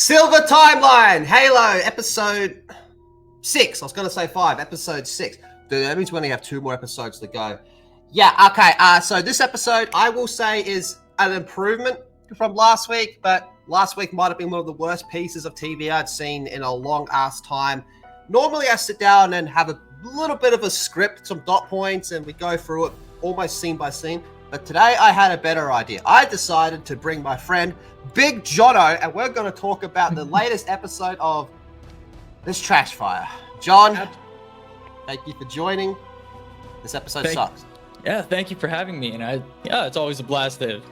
Silver Timeline, Halo, episode 6. I was going to say 5, episode 6. Dude, that means we only have 2 more episodes to go. Yeah, okay, so this episode, I will say, is an improvement from last week, but last week might have been one of the worst pieces of TV I'd seen in a long-ass time. Normally, I sit down and have a little bit of a script, some dot points, and we go through it almost scene by scene. But today, I had a better idea. I decided to bring my friend, Big Jono, and we're going to talk about the latest episode of this Trash Fire. John, thank you for joining. This episode sucks. Yeah, thank you for having me. And it's always a blast to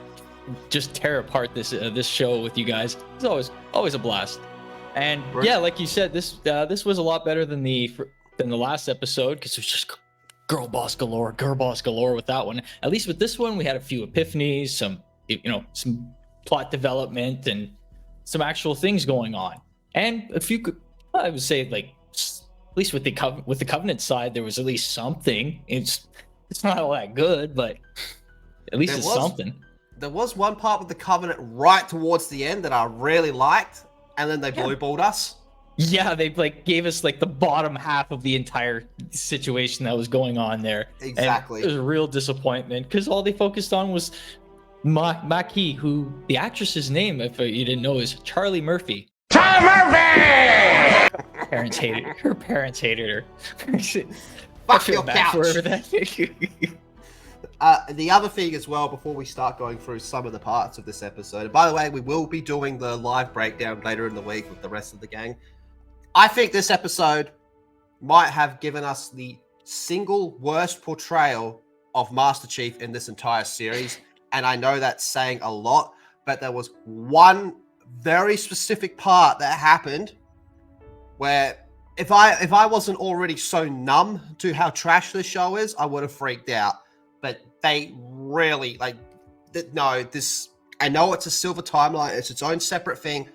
just tear apart this show with you guys. It's always a blast. And yeah, like you said, this was a lot better than the last episode because it was just girl boss galore with that one. At least with this one, we had a few epiphanies, some plot development, and some actual things going on. And a few, I would say, like at least with the Covenant side, there was at least something. It's not all that good, but at least it's something. There was one part with the Covenant right towards the end that I really liked, and then they blue-balled us. Yeah, they gave us the bottom half of the entire situation that was going on there. Exactly. And it was a real disappointment because all they focused on was Makee, who the actress's name, if you didn't know, is Charlie Murphy. Charlie Murphy! Her parents hated her. Fuck your couch. The other thing as well, before we start going through some of the parts of this episode, and by the way, we will be doing the live breakdown later in the week with the rest of the gang. I think this episode might have given us the single worst portrayal of Master Chief in this entire series. And I know that's saying a lot, but there was one very specific part that happened where if I wasn't already so numb to how trash this show is, I would have freaked out. But they really, I know it's a Silver Timeline, it's its own separate thing,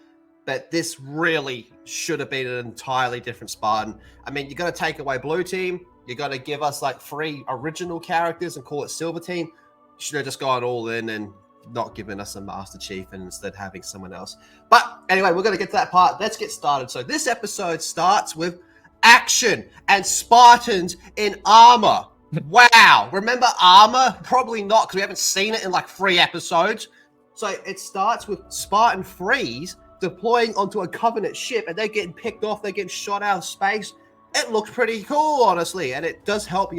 but this really should have been an entirely different Spartan. I mean, you're going to take away Blue Team, you're going to give us 3 original characters and call it Silver Team. You should have just gone all in and not given us a Master Chief and instead having someone else. But anyway, we're going to get to that part. Let's get started. So this episode starts with action and Spartans in armor. Wow. Remember armor? Probably not, because we haven't seen it in 3 episodes. So it starts with Spartan Freeze deploying onto a Covenant ship, and they're getting picked off. They're getting shot out of space. It looks pretty cool, honestly, and it does help,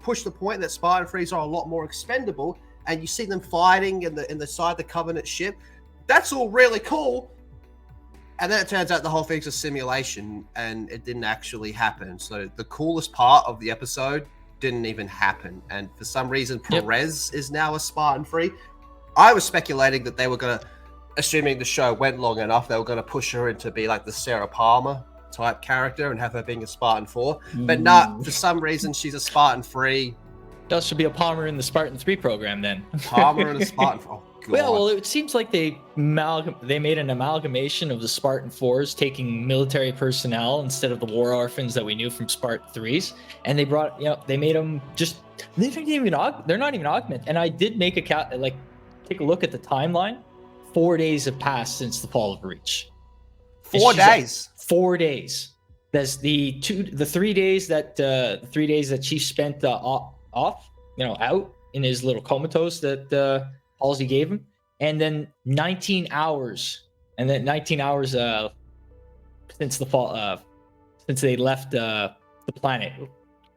push the point that Spartan Freeze are a lot more expendable, and you see them fighting in the side of the Covenant ship. That's all really cool. And then it turns out the whole thing's a simulation, and it didn't actually happen. So the coolest part of the episode didn't even happen. And for some reason, Perez is now a Spartan Free. I was speculating that they were going to, assuming the show went long enough, they were going to push her into be like the Sarah Palmer type character and have her being a Spartan 4. But not, for some reason, she's a Spartan 3. That should be a Palmer in the Spartan 3 program then. Palmer and a Spartan 4. Oh, God. Well, it seems like they made an amalgamation of the Spartan 4s, taking military personnel instead of the war orphans that we knew from Spartan 3s, and they brought, they made them they're not even augment. And I did make take a look at the timeline. 4 days have passed since the fall of Reach. 4 days. 4 days. That's the 3 days that Chief spent off, out in his little comatose that Halsey gave him, and then 19 hours, since the fall, since they left the planet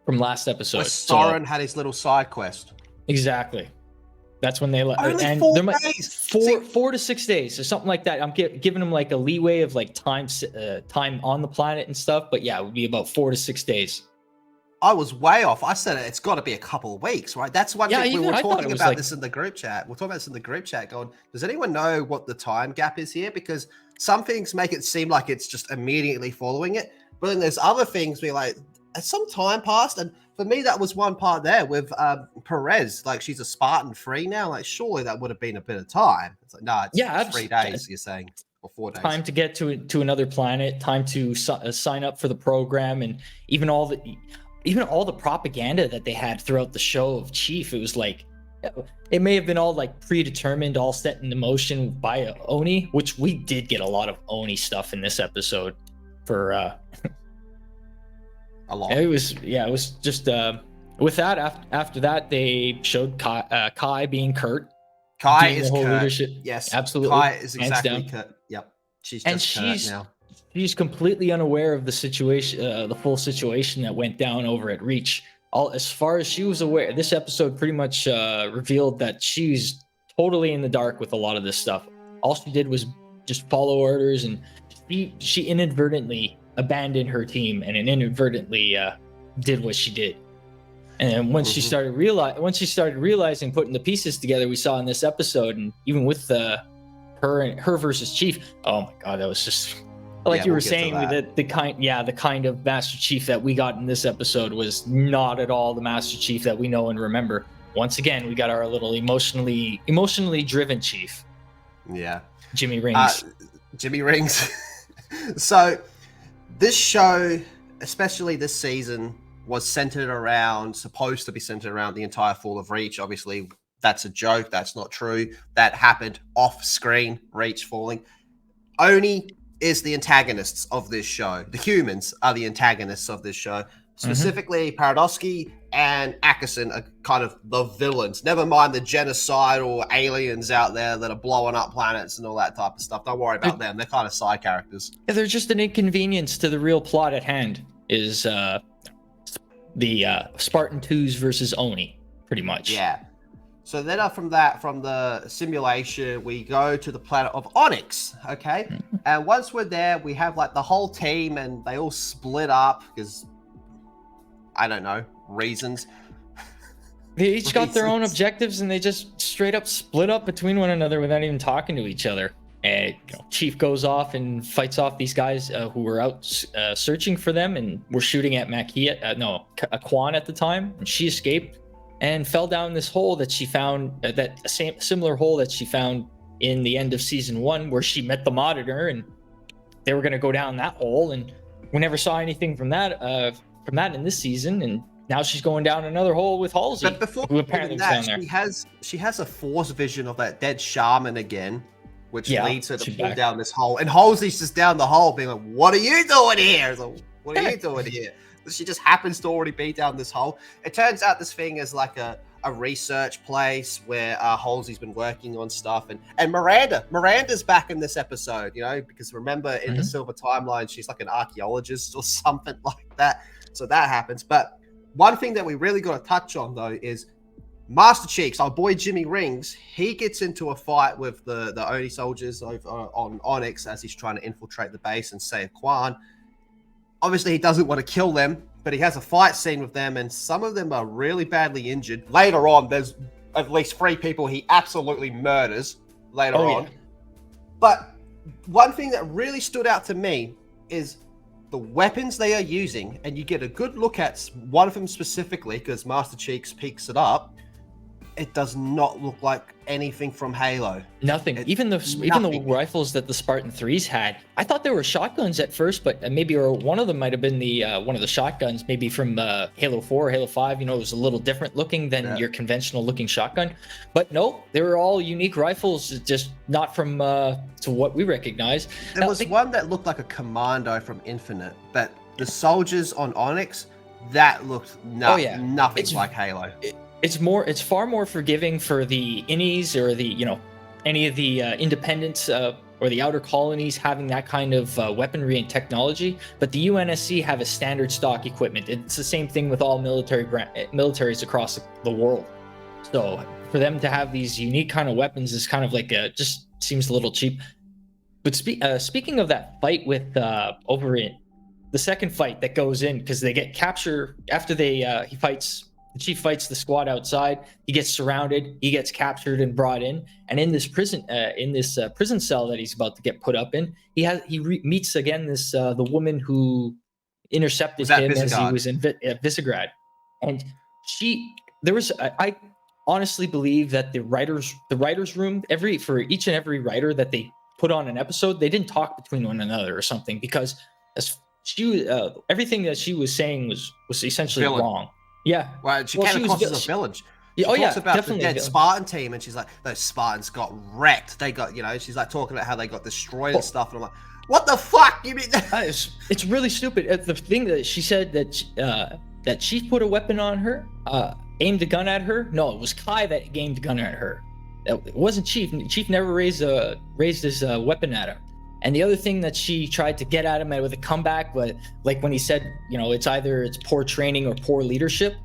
from last episode. Where Soren had his little side quest. Exactly. That's when they left. Only and 4 days. 4 to 6 days or something like that. I'm giving them a leeway of time on the planet and stuff, but yeah, it would be about 4 to 6 days. I was way off. I said it's got to be a couple of weeks, right? That's one thing we were talking about this in the group chat. We're talking about this in the group chat going, does anyone know what the time gap is here? Because some things make it seem like it's just immediately following it. But then there's other things where has some time passed? And for me, that was one part there with Perez. She's a Spartan 3 now. Surely that would have been a bit of time. It's it's 3 days, you're saying, or 4 days. Time to get to another planet, time to sign up for the program, and even all the propaganda that they had throughout the show of Chief. It was it may have been all like predetermined, all set in motion by Oni, which we did get a lot of Oni stuff in this episode. For A lot. it was just with that after that they showed Kai being Kurt. Kai doing is the whole Kurt. leadership. Yes, Absolutely. Kai is Hands exactly down. Kurt. Yep, she's And just Kurt she's now. she's completely unaware of the situation, the full situation that went down over at Reach. All as far as she was aware, this episode pretty much revealed that she's totally in the dark with a lot of this stuff. All she did was just follow orders, and she inadvertently abandoned her team and inadvertently did what she did. And once she started realizing, putting the pieces together, we saw in this episode, and even with her versus Chief. Oh my god, that was just like you were saying, that the kind of Master Chief that we got in this episode was not at all the Master Chief that we know and remember. Once again, we got our little emotionally driven Chief. Yeah, Jimmy Rings. Jimmy Rings. So this show, especially this season, was supposed to be centered around the entire fall of Reach. Obviously, that's a joke. That's not true. That happened off screen, Reach falling. Oni is the antagonists of this show. The humans are the antagonists of this show. Specifically, Paradosky and Ackerson are kind of the villains. Never mind the genocidal aliens out there that are blowing up planets and all that type of stuff. Don't worry about them. They're kind of side characters. Yeah, they're just an inconvenience to the real plot at hand. Is the Spartan 2s versus Oni, pretty much. Yeah. So then from the simulation, we go to the planet of Onyx, okay? And once we're there, we have like the whole team and they all split up because, I don't know, reasons. They each got their own objectives and they just straight up split up between one another without even talking to each other. And Chief goes off and fights off these guys who were out searching for them and were shooting at Quan at the time, and she escaped and fell down this hole that she found, similar hole that she found in the end of season 1, where she met the Monitor, and they were going to go down that hole, and we never saw anything from that in this season, and now she's going down another hole with Halsey, But before who apparently was down there. she has a force vision of that dead shaman again, which leads her to she's pull back. down this hole. And Halsey's just down the hole being like, what are you doing here? It's like, what are you doing here? She just happens to already be down this hole. It turns out this thing is like a research place where Halsey's been working on stuff. And Miranda's back in this episode, because remember in the Silver Timeline, she's like an archaeologist or something like that. So that happens. But one thing that we really got to touch on, though, is Master Cheeks, our boy Jimmy Rings. He gets into a fight with the Oni soldiers over on Onyx as he's trying to infiltrate the base and save Quan. Obviously, he doesn't want to kill them, but he has a fight scene with them, and some of them are really badly injured. Later on, there's at least 3 people he absolutely murders later on. Yeah. But one thing that really stood out to me is the weapons they are using, and you get a good look at one of them specifically because Master Cheeks picks it up. It does not look like anything from Halo. Nothing. Even the rifles that the Spartan 3s had, I thought they were shotguns at first, but maybe one of them might have been the one of the shotguns, maybe from Halo 4 or Halo 5. It was a little different looking than your conventional looking shotgun. But no, they were all unique rifles, just not from to what we recognize. There was one that looked like a Commando from Infinite, but the soldiers on Onyx, that looked nothing like Halo. It's far more forgiving for the innies or the any of the independents or the outer colonies having that kind of weaponry and technology, but the UNSC have a standard stock equipment. It's the same thing with all militaries across the world. So for them to have these unique kind of weapons is kind of like just seems a little cheap. But speaking of that fight with over in the second fight that goes in, because they get captured after the Chief fights the squad outside. He gets surrounded. He gets captured and brought in. And in this prison cell that he's about to get put up in, he meets again this the woman who intercepted him as he was in Visegrad. And I honestly believe that the writers' room, for each and every writer that they put on an episode, they didn't talk between one another or something, because everything that she was saying was essentially wrong. Yeah. Well, she came across as a villain. She Oh yeah, talks about the definitely. dead Spartan team, and she's like, those Spartans got wrecked. They got, she's like talking about how they got destroyed and stuff. And I'm like, what the fuck? You mean It's really stupid. The thing that she said that Chief put a weapon on her, aimed a gun at her. No, it was Kai that aimed a gun at her. It wasn't Chief. Chief never raised his weapon at him. And the other thing that she tried to get at him with a comeback, but like when he said, it's poor training or poor leadership.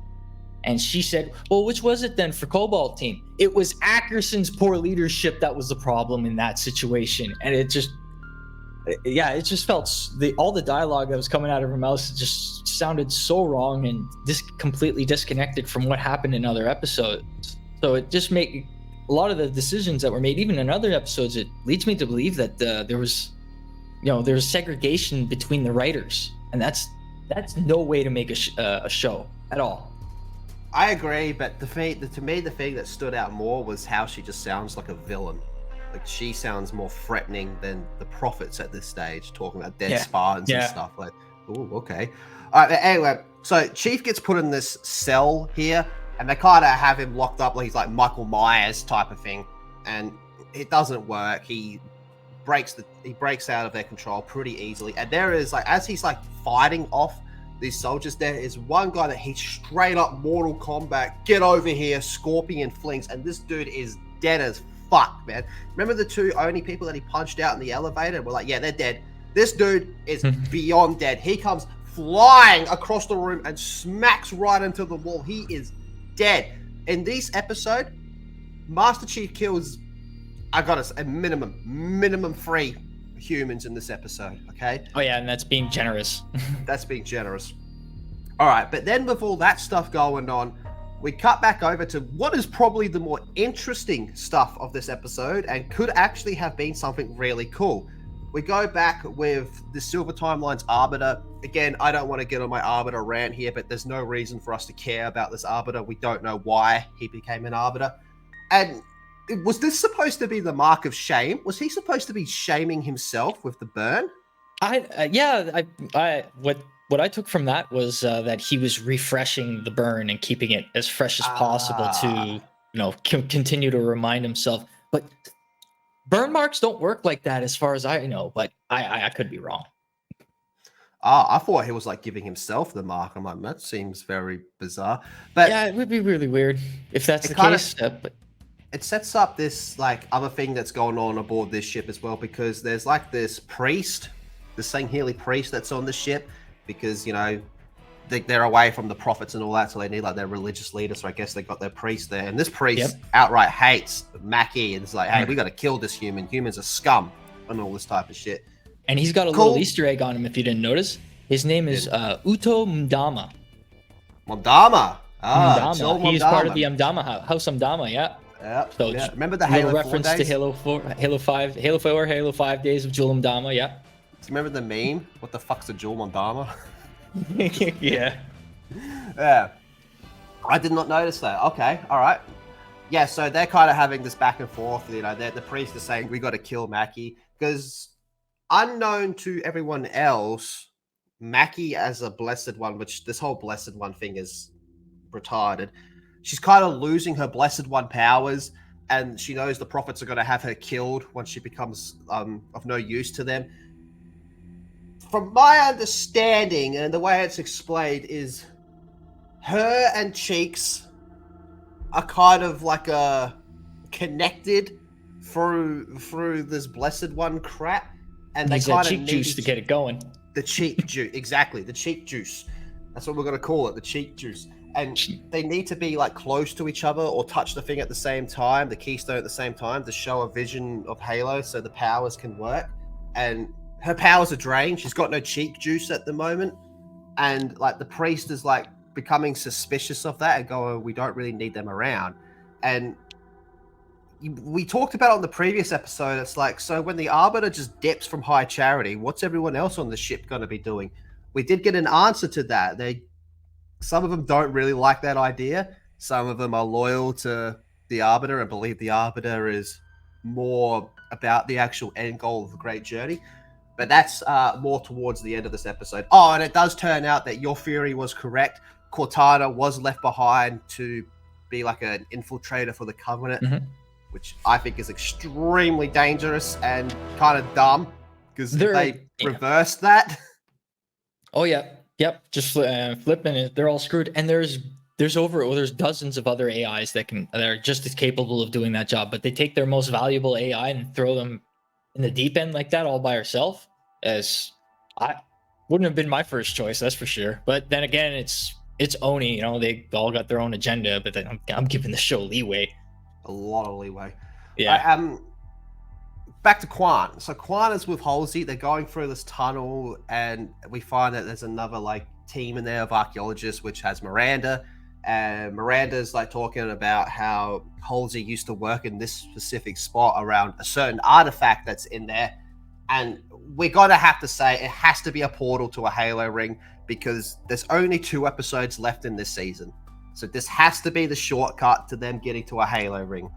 And she said, well, which was it then for Cobalt team? It was Ackerson's poor leadership that was the problem in that situation. And it just felt all the dialogue that was coming out of her mouth just sounded so wrong and completely disconnected from what happened in other episodes. So it just made a lot of the decisions that were made, even in other episodes, it leads me to believe that there was segregation between the writers, and that's no way to make a show at all. I agree, but to me, the thing that stood out more was how she just sounds like a villain. Like, she sounds more threatening than the prophets at this stage, talking about dead Spartans and stuff. Like, oh, okay. All right, but anyway, so Chief gets put in this cell here, and they kind of have him locked up like he's like Michael Myers type of thing, and it doesn't work. He breaks out of their control pretty easily, and there is, like, as he's like fighting off these soldiers, there is one guy that he straight up Mortal Kombat, get over here, scorpion flings, and this dude is dead as fuck, man. Remember the two only people that he punched out in the elevator? We're like, yeah, they're dead. This dude is beyond dead. He comes flying across the room and smacks right into the wall. He is dead. In this episode, Master Chief kills, I got us a minimum 3 humans in this episode, okay? Oh yeah, and that's being generous. That's being generous. All right, but then with all that stuff going on, we cut back over to what is probably the more interesting stuff of this episode and could actually have been something really cool. We go back with the Silver Timeline's Arbiter. Again, I don't want to get on my Arbiter rant here, but there's no reason for us to care about this Arbiter. We don't know why he became an Arbiter. And was this supposed to be the mark of shame? Was he supposed to be shaming himself with the burn? What I took from that was that he was refreshing the burn and keeping it as fresh as possible to, continue to remind himself. But burn marks don't work like that, as far as I know. But I could be wrong. I thought he was like giving himself the mark. I'm like, that seems very bizarre. But yeah, it would be really weird if that's the case. But it sets up this like other thing that's going on aboard this ship as well, because there's like this priest, the Sangheili priest that's on the ship, because they're away from the prophets and all that, so they need like their religious leader. So I guess they got their priest there, and this priest outright hates Mackie and is like, hey, we got to kill this human. Humans are scum and all this type of shit. And he's got a little Easter egg on him, if you didn't notice. His name is Uto Mdama. Mdama. Mdama. He's part of the House Mdama, yeah. So remember the Halo 4 reference days? to Halo 4, Halo 5, Halo 5 days of Jul Mdama, yeah. Do you remember the meme? What the fuck's a Jul Mdama? Yeah. Yeah. I did not notice that. Okay, all right. Yeah, so they're kind of having this back and forth. The priest is saying, we got to kill Mackie, because unknown to everyone else, Mackie as a Blessed One, which this whole Blessed One thing is retarded, she's kind of losing her Blessed One powers, and she knows the prophets are going to have her killed once she becomes of no use to them. From my understanding and the way it's explained is her and Cheeks are kind of like connected through this Blessed One crap, and they kind of cheek juice to get it going. The cheek juice, exactly, the cheek juice. That's what we're gonna call it, the cheek juice. And they need to be like close to each other or touch the thing at the same time, the keystone at the same time, to show a vision of Halo so the powers can work. And her powers are drained. She's got no cheek juice at the moment, and like the priest is like becoming suspicious of that and going, we don't really need them around. And we talked about on the previous episode, it's like, so when the Arbiter just dips from High Charity, what's everyone else on the ship going to be doing? We did get an answer to that. Some of them don't really like that idea. Some of them are loyal to the Arbiter and believe the Arbiter is more about the actual end goal of the Great Journey. But that's more towards the end of this episode. Oh, and it does turn out that your theory was correct. Cortana was left behind to be like an infiltrator for the Covenant, Mhm. which I think is extremely dangerous and kind of dumb because they reversed that. Oh yeah, yep. Just flipping it, they're all screwed. And there's dozens of other AIs that are just as capable of doing that job, but they take their most valuable AI and throw them in the deep end like that all by herself. As I wouldn't have been my first choice, that's for sure. But then again, it's Oni. You know, they all got their own agenda, but then I'm giving the show leeway. A lot of leeway. Yeah. Back to Quan. So Quan is with Halsey. They're going through this tunnel, and we find that there's another like team in there of archaeologists, which has Miranda. And Miranda's like talking about how Halsey used to work in this specific spot around a certain artifact that's in there. And we're gonna have to say it has to be a portal to a Halo ring because there's only 2 episodes left in this season. So this has to be the shortcut to them getting to a Halo ring.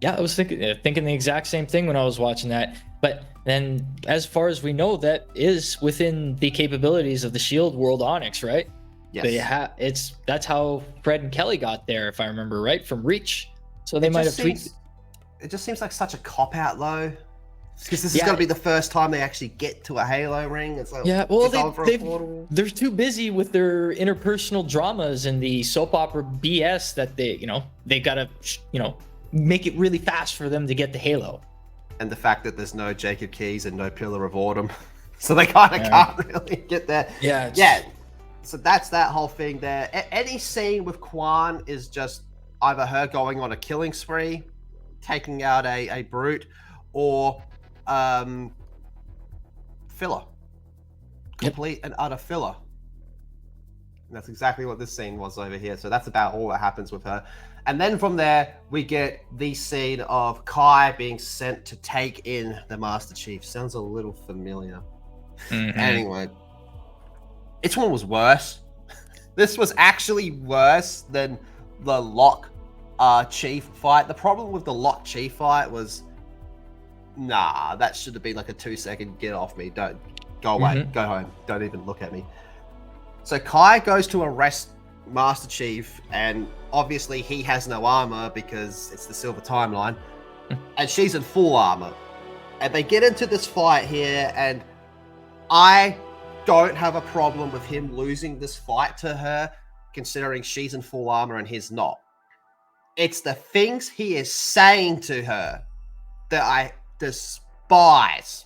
Yeah, I was thinking the exact same thing when I was watching that. But then, as far as we know, that is within the capabilities of the Shield World Onyx, right? Yes. That's how Fred and Kelly got there, if I remember right, from Reach. So they might have tweaked. It just seems like such a cop out, though, because this is going to be the first time they actually get to a Halo ring. It's like, yeah, well, they're too busy with their interpersonal dramas and the soap opera BS that they gotta make it really fast for them to get to Halo. And the fact that there's no Jacob Keyes and no Pillar of Autumn. So they kind of can't really get there. Yeah. So that's that whole thing there. Any scene with Quan is just either her going on a killing spree, taking out a brute, or filler. Complete and utter filler. And that's exactly what this scene was over here. So that's about all that happens with her. And then from there, we get the scene of Kai being sent to take in the Master Chief. Sounds a little familiar. Mm-hmm. Anyway, this one was worse. This was actually worse than the Locke Chief fight. The problem with the Locke Chief fight was, that should have been like a 2-second get off me. Don't go away. Go home. Don't even look at me. So Kai goes to arrest Master Chief, and obviously he has no armor because it's the Silver Timeline, and she's in full armor. And they get into this fight here, and I don't have a problem with him losing this fight to her, considering she's in full armor and he's not. It's the things he is saying to her that I despise.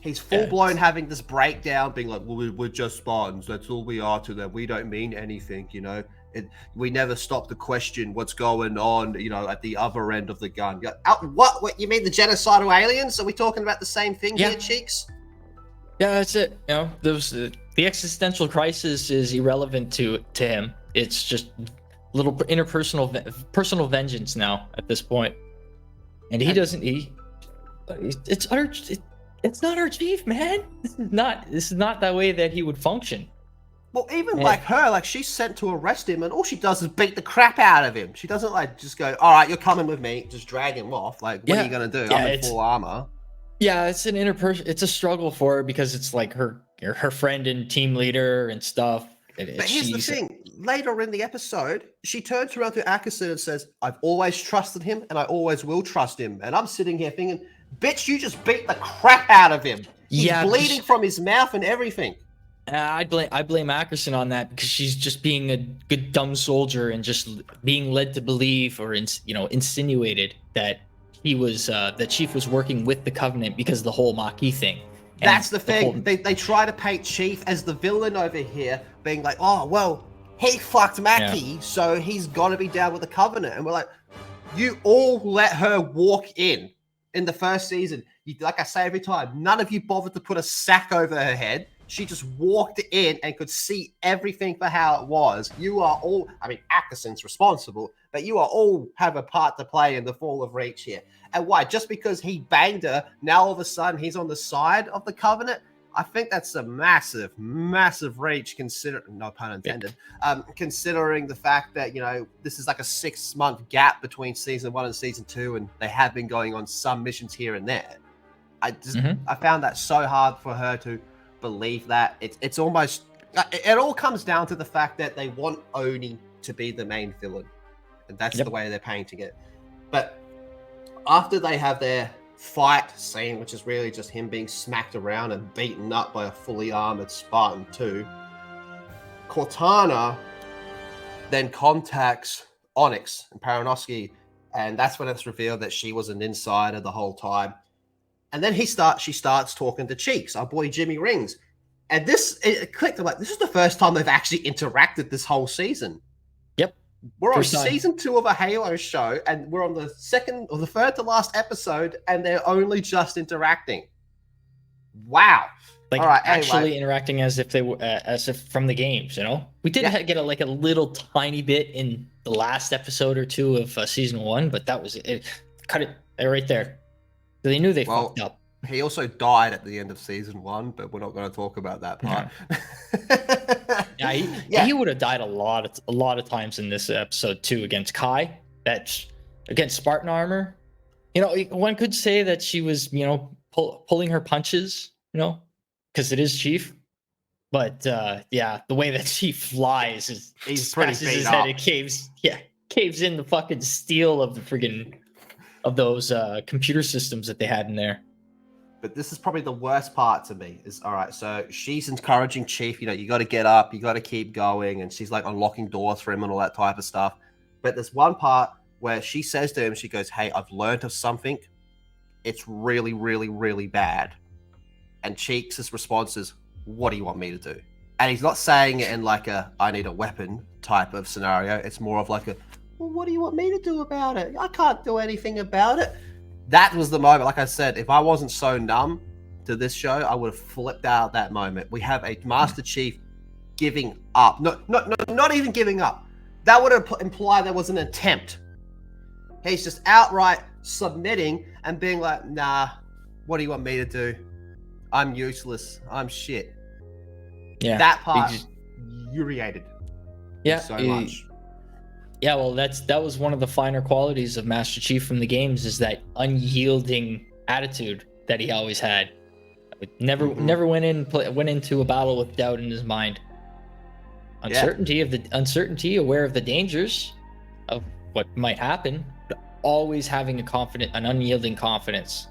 He's full-blown having this breakdown, being like, well, we're just Spartans. That's all we are to them. We don't mean anything, we never stop to question what's going on, at the other end of the gun. What? You mean the genocidal aliens? Are we talking about the same thing here, Cheeks? Yeah, that's it. The existential crisis is irrelevant to him. It's just little personal vengeance now at this point. And he doesn't. It's not our chief, man. This is not that way that he would function. Well, even like her, she's sent to arrest him, and all she does is beat the crap out of him. She doesn't just go, all right, you're coming with me, just drag him off. What are you gonna do? I'm in full armor. Yeah, it's it's a struggle for her because it's like her friend and team leader and stuff. But here's the thing. Later in the episode, she turns around to Ackerson and says, I've always trusted him, and I always will trust him. And I'm sitting here thinking, bitch, you just beat the crap out of him. He's bleeding from his mouth and everything. I blame Ackerson on that because she's just being a good dumb soldier and just being led to believe or insinuated that that Chief was working with the Covenant because of the whole Maquis thing. And that's the thing. They try to paint Chief as the villain over here, being like, oh well, he fucked Maquis, so he's got to be down with the Covenant. And we're like, you all let her walk in the first season. Like I say every time, none of you bothered to put a sack over her head. She just walked in and could see everything for how it was. You are all, Ackerson's responsible, but you are all have a part to play in the fall of Reach here. And why? Just because he banged her, now all of a sudden he's on the side of the Covenant? I think that's a massive, massive reach, no pun intended, considering the fact that, this is like a 6-month gap between season 1 and season 2, and they have been going on some missions here and there. I found that so hard for her to believe that. It's almost, it all comes down to the fact that they want Oni to be the main villain, and that's Yep. the way they're painting it. But after they have their fight scene, which is really just him being smacked around and beaten up by a fully armored Spartan 2, Cortana then contacts Onyx and Paranovsky, and that's when it's revealed that she was an insider the whole time. And then she starts talking to Cheeks, our boy Jimmy Rings. And it clicked. I'm like, this is the first time they've actually interacted this whole season. Yep. We're on First time. season 2 of a Halo show, and we're on the second or the third to last episode, and they're only just interacting. Wow. Like All right, actually anyway. interacting as if they were as if from the games, you know. We did Yeah. get a little tiny bit in the last episode or 2 of season 1, but that was it. Cut it right there. They knew they Well, fucked up. He also died at the end of season 1, but we're not going to talk about that part. Yeah, he would have died a lot of times in this episode too against Kai. That's against Spartan armor. You know, one could say that she was, you know, pulling her punches, you know, because it is Chief. But yeah, the way that she flies is He's pretty smashes beat his up. head. It caves in the fucking steel of the friggin' of those computer systems that they had in there. But this is probably the worst part to me is, all right, so she's encouraging Chief, you know, you got to get up, you got to keep going. And she's like unlocking doors for him and all that type of stuff. But there's one part where she says to him, she goes, hey, I've learned of something. It's really, really, really bad. And Cheeks' response is, what do you want me to do? And he's not saying it in like a, I need a weapon type of scenario. It's more of like a, well, what do you want me to do about it? I can't do anything about it. That was the moment. Like I said, if I wasn't so numb to this show, I would have flipped out at that moment. We have a Master Chief giving up. Not even giving up. That would imply there was an attempt. He's just outright submitting and being like, nah, what do you want me to do? I'm useless. I'm shit. Yeah. That part infuriated me Yeah. so much. Yeah, well, that was one of the finer qualities of Master Chief from the games, is that unyielding attitude that he always had. Never went into a battle with doubt in his mind. Uncertainty, aware of the dangers of what might happen, but always having an unyielding confidence.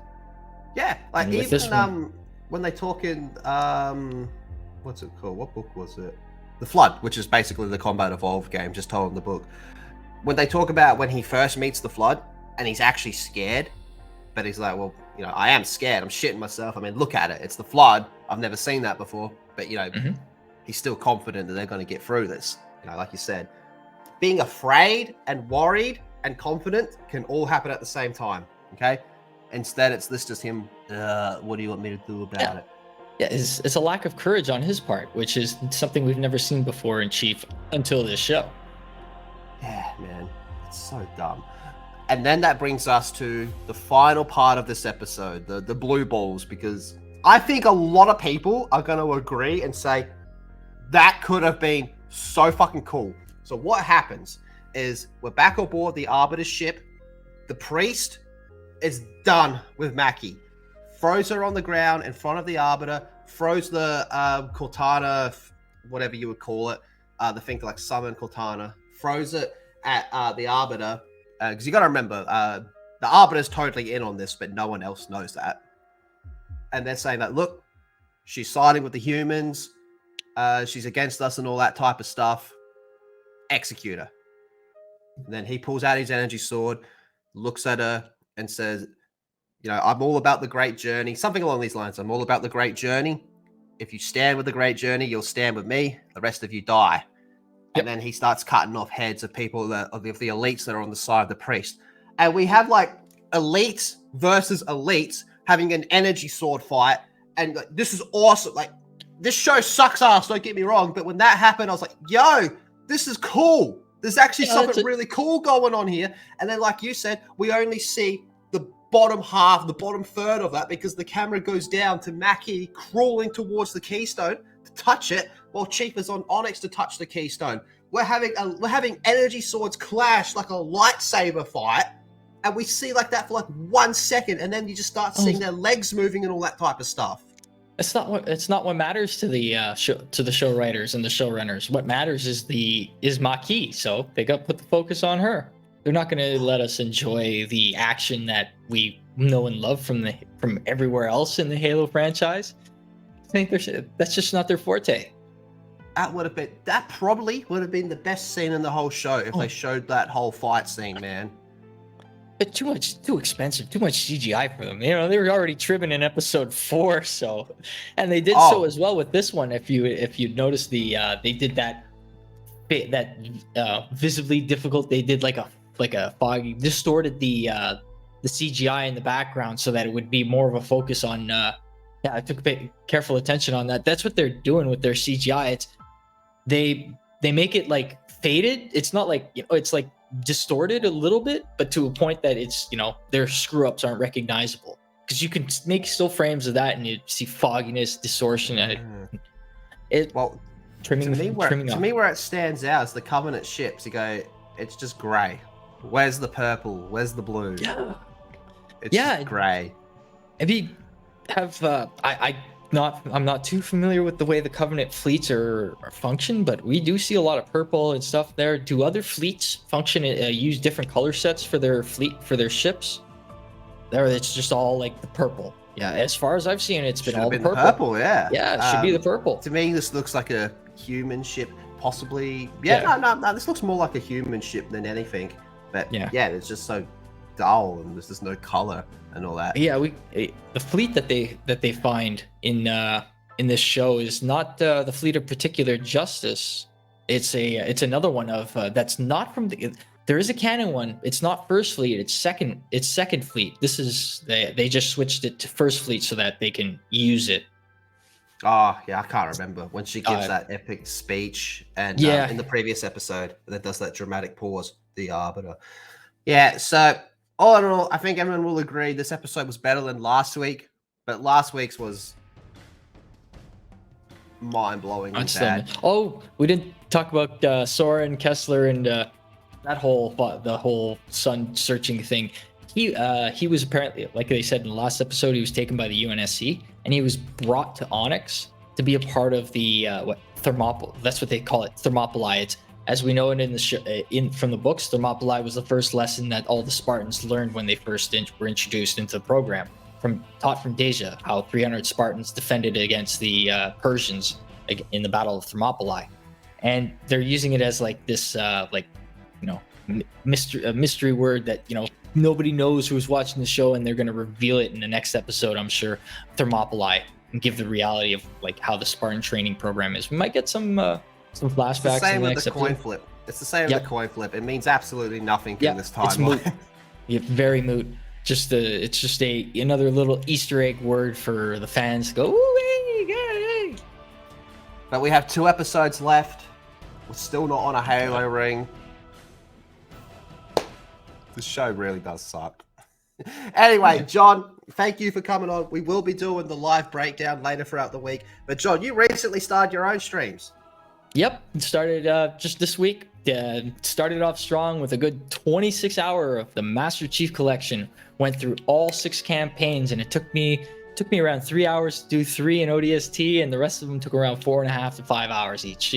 Yeah, like And with this even when they talk in what's it called? What book was it? The Flood, which is basically the Combat Evolved game, just told in the book. When they talk about when he first meets the Flood and he's actually scared, but he's like, well, you know, I am scared. I'm shitting myself. I mean, look at it. It's the Flood. I've never seen that before. But, you know, he's still confident that they're going to get through this. You know, like you said, being afraid and worried and confident can all happen at the same time. Okay. Instead, it's just him. What do you want me to do about it? Yeah, it's a lack of courage on his part, which is something we've never seen before in Chief until this show. Yeah, man, it's so dumb. And then that brings us to the final part of this episode, the blue balls, because I think a lot of people are going to agree and say that could have been so fucking cool. So what happens is we're back aboard the Arbiter's ship. The priest is done with Mackie. Throws her on the ground in front of the Arbiter, throws the Cortana, whatever you would call it, the thing to like summon Cortana, throws it at the Arbiter, because you got to remember, the Arbiter's totally in on this, but no one else knows that. And they're saying that, look, she's siding with the humans, she's against us and all that type of stuff. Execute her. And then he pulls out his energy sword, looks at her, and says, you know, I'm all about the great journey. Something along these lines. I'm all about the great journey. If you stand with the great journey, you'll stand with me. The rest of you die. And then he starts cutting off heads of people of the elites that are on the side of the priest. And we have like elites versus elites having an energy sword fight. And like, this is awesome. Like, this show sucks ass, don't get me wrong. But when that happened, I was like, yo, this is cool. There's actually something really cool going on here. And then, like you said, we only see the bottom half, the bottom third of that, because the camera goes down to Mackie crawling towards the keystone to touch it, while Chief is on Onyx to touch the keystone. We're having energy swords clash like a lightsaber fight, and we see like that for like 1 second, and then you just start seeing their legs moving and all that type of stuff. It's not what matters to the show writers and the showrunners. What matters is Maki. So they got to put the focus on her. They're not going to let us enjoy the action that we know and love from everywhere else in the Halo franchise. I think that's just not their forte. That probably would have been the best scene in the whole show if they showed that whole fight scene, man. But too expensive, too much CGI for them. You know, they were already trimming in episode 4, so, and they did so as well with this one. If you notice they did that visibly difficult. They did like a foggy, distorted the CGI in the background so that it would be more of a focus on. I took careful attention on that. That's what they're doing with their CGI. It's they make it like faded. It's not like, you know, it's like distorted a little bit, but to a point that it's, you know, their screw ups aren't recognizable, because you can make still frames of that and you see fogginess, distortion, and trimming. To me, where it stands out is the Covenant ships. You go, it's just grey. Where's the purple? Where's the blue? Yeah, it's just grey. I'm not too familiar with the way the Covenant fleets are function, but we do see a lot of purple and stuff there. Do other fleets function use different color sets for their fleet, for their ships? There, it's just all like the purple. Yeah, as far as I've seen, it's been all the purple. Yeah, it should be the purple. To me, this looks like a human ship, possibly. No, this looks more like a human ship than anything. But it's just so dull, and there's just no color and all that. Yeah, the fleet that they find in this show is not the fleet of Particular Justice. It's another one of that's not from the. There is a canon one. It's not First Fleet. It's Second Fleet. This is they just switched it to First Fleet so that they can use it. Oh yeah, I can't remember when she gives that epic speech, and in the previous episode that does that dramatic pause, the Arbiter. Yeah, so. All in all, I think everyone will agree this episode was better than last week, but last week's was mind-blowing and bad. Oh, we didn't talk about Sora and Kessler and the whole sun searching thing. He was apparently, like they said in the last episode, he was taken by the UNSC and he was brought to Onyx to be a part of the Thermopylae. That's what they call it, Thermopylae. It's, as we know it in the from the books, Thermopylae was the first lesson that all the Spartans learned when they first were introduced into the program. Taught from Deja, how 300 Spartans defended against the Persians in the Battle of Thermopylae, and they're using it as like this, mystery word that nobody knows who's watching the show, and they're going to reveal it in the next episode, I'm sure. Thermopylae, and give the reality of like how the Spartan training program is. We might get some flashbacks. It's the same in the with next the coin episode. flip. It's the same with the coin flip. It means absolutely nothing in this It's moot. timeline. Very moot. It's just another little Easter egg word for the fans to go, ooh, hey. But we have 2 episodes left. We're still not on a Halo ring. This show really does suck. Anyway, John, thank you for coming on. We will be doing the live breakdown later throughout the week. But John, you recently started your own streams. Yep, started just this week. Started off strong with a good 26-hour of the Master Chief Collection. Went through all 6 campaigns, and it took me around 3 hours to do 3 in ODST, and the rest of them took around 4.5 to 5 hours each.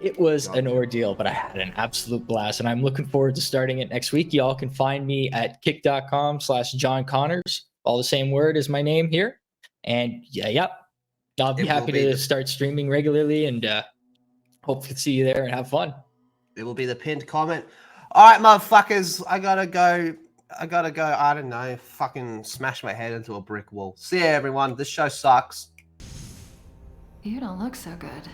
It was an ordeal, but I had an absolute blast, and I'm looking forward to starting it next week. Y'all can find me at kick.com/John Connors, all the same word as my name here. And I'll be happy to start streaming regularly, and hope to see you there and have fun. It will be the pinned comment. All right, motherfuckers, I gotta go. I don't know, fucking smash my head into a brick wall. See ya, everyone. This show sucks. You don't look so good.